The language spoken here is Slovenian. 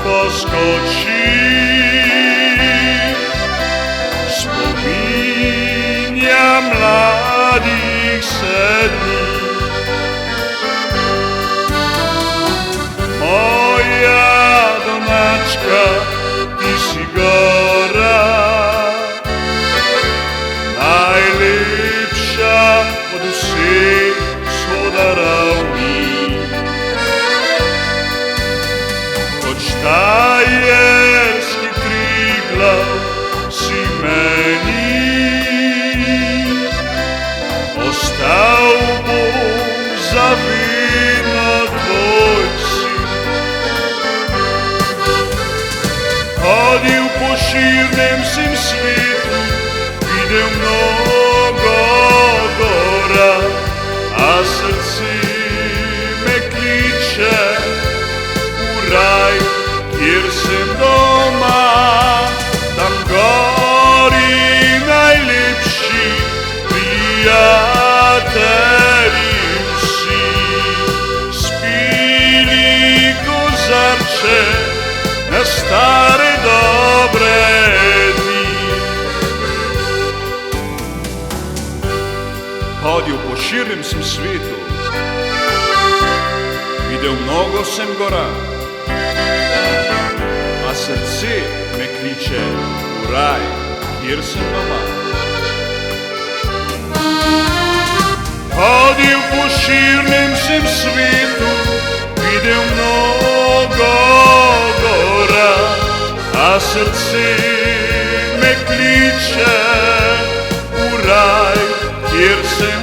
poskoči. Spominja mladih 7. Moja domačka, ti si gora, najlepša od vseh vzhoda ravni. Kot štajerski Triglav si meni, ostal bom za vedno tvoj sin. Hodil po širnem sem svetu, videl mnogo gora, a srce me kliče v raj, kjer sem doma. Tam gori najlepši prijatelji vsi, spili kozarče na stare dobre dni. Hodil po širnem sem svetu, videl mnogo sem gora, a srce me kliče v raj, kjer sem doma. Hodil po širnem sem svetu, videl mnogo gora, a srce me kliče v raj, kjer sem